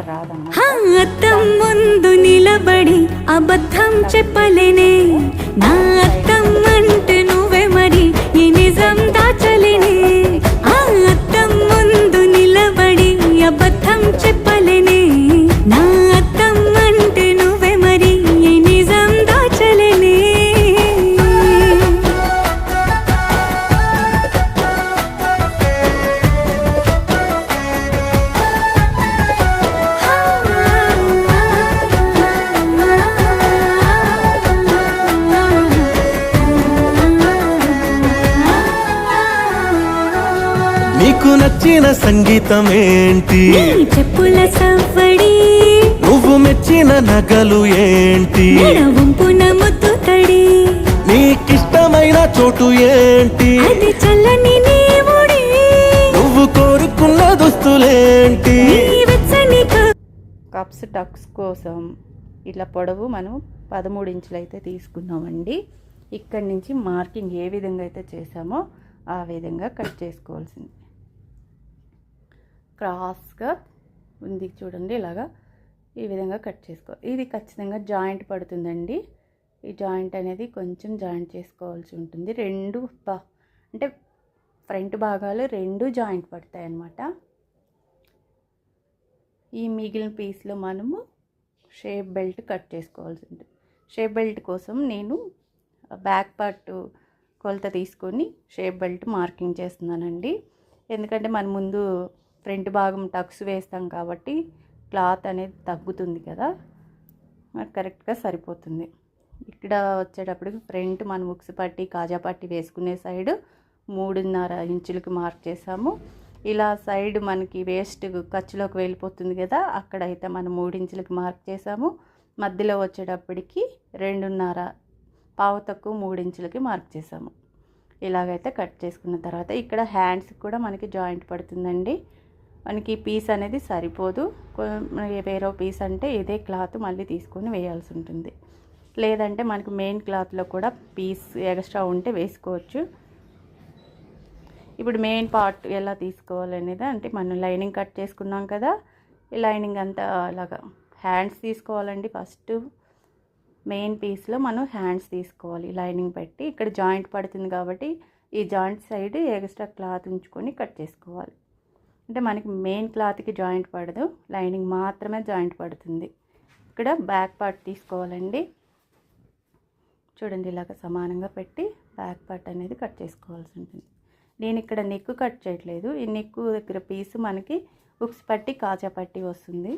రాదన్నమాట. అద్దం ముందు నిలబడి అబద్ధం చెప్పలేనే, నా అద్దం అంటే నువ్వే మరి ఈ నిజం దాచలేనే. అద్దం ముందు నిలబడి అబద్ధం చెప్పలేనే, నా అద్దం అంటే నువ్వే మరి ఈ నిజం దాచలేనే. నీకు నచ్చిన సంగీతం ఏంటి? నీ చెప్పుల సవ్వడి, నువ్వు మెచ్చిన నగలు ఏంటి? వంపున ముద్దు తడి, నీకిష్టమైన చోటు ఏంటి? అది చల్లని నీ ముడి, నువ్వు కోరుకున్న దుస్తులేంటి? నీ వెచ్చని కప్స్ టక్స్ కోసం ఇట్లా పొడవు మనం 13 ఇంచులు అయితే తీసుకున్నామండి. ఇక్కడి నుంచి మార్కింగ్ ఏ విధంగా అయితే చేసామో ఆ విధంగా కట్ చేసుకోవాల్సింది. క్రాస్గా ఉంది చూడండి, ఇలాగా ఈ విధంగా కట్ చేసుకో. ఇది ఖచ్చితంగా జాయింట్ పడుతుందండి. ఈ జాయింట్ అనేది కొంచెం జాయింట్ చేసుకోవాల్సి ఉంటుంది. రెండు అంటే ఫ్రంట్ భాగాలు రెండు జాయింట్ పడతాయి అన్నమాట. ఈ మిగిలిన పీస్లో మనము షేప్ బెల్ట్ కట్ చేసుకోవాల్సి ఉంటుంది. షేప్ బెల్ట్ కోసం నేను బ్యాక్ పార్ట్ కొలత తీసుకొని షేప్ బెల్ట్ మార్కింగ్ చేస్తున్నానండి. ఎందుకంటే మన ముందు ఫ్రంట్ భాగం టక్స్ వేస్తాం కాబట్టి క్లాత్ అనేది తగ్గుతుంది కదా, మనకు కరెక్ట్గా సరిపోతుంది. ఇక్కడ వచ్చేటప్పటికి ఫ్రంట్ మనం ఉక్స్ పట్టి కాజా పట్టి వేసుకునే సైడ్ 3.5 ఇంచులకి మార్క్ చేసాము. ఇలా సైడ్ మనకి వేస్ట్ ఖర్చులోకి వెళ్ళిపోతుంది కదా, అక్కడైతే మనం 3 ఇంచులకి మార్క్ చేసాము. మధ్యలో వచ్చేటప్పటికి 2.5 పావు తక్కువ 3 ఇంచులకి మార్క్ చేసాము. ఇలాగైతే కట్ చేసుకున్న తర్వాత ఇక్కడ హ్యాండ్స్కి కూడా మనకి జాయింట్ పడుతుందండి. మనకి పీస్ అనేది సరిపోదు, వేరే పీస్ అంటే ఇదే క్లాత్ మళ్ళీ తీసుకొని వేయాల్సి ఉంటుంది. లేదంటే మనకి మెయిన్ క్లాత్లో కూడా పీస్ ఎక్స్ట్రా ఉంటే వేసుకోవచ్చు. ఇప్పుడు మెయిన్ పార్ట్ ఎలా తీసుకోవాలనేది, అంటే మనం లైనింగ్ కట్ చేసుకున్నాం కదా, ఈ లైనింగ్ అంతా అలాగా హ్యాండ్స్ తీసుకోవాలండి. ఫస్ట్ మెయిన్ పీస్లో మనం హ్యాండ్స్ తీసుకోవాలి లైనింగ్ పెట్టి. ఇక్కడ జాయింట్ పడుతుంది కాబట్టి ఈ జాయింట్ సైడ్ ఎక్స్ట్రా క్లాత్ ఉంచుకొని కట్ చేసుకోవాలి. అంటే మనకి మెయిన్ క్లాత్కి జాయింట్ పడదు, లైనింగ్ మాత్రమే జాయింట్ పడుతుంది. ఇక్కడ బ్యాక్ పార్ట్ తీసుకోవాలండి. చూడండి, ఇలాగ సమానంగా పెట్టి బ్యాక్ పార్ట్ అనేది కట్ చేసుకోవాల్సి ఉంటుంది. నేను ఇక్కడ నెక్ కట్ చేయట్లేదు. ఈ నెక్ దగ్గర పీసు మనకి ఉక్స్ పట్టి కాజా పట్టి వస్తుంది.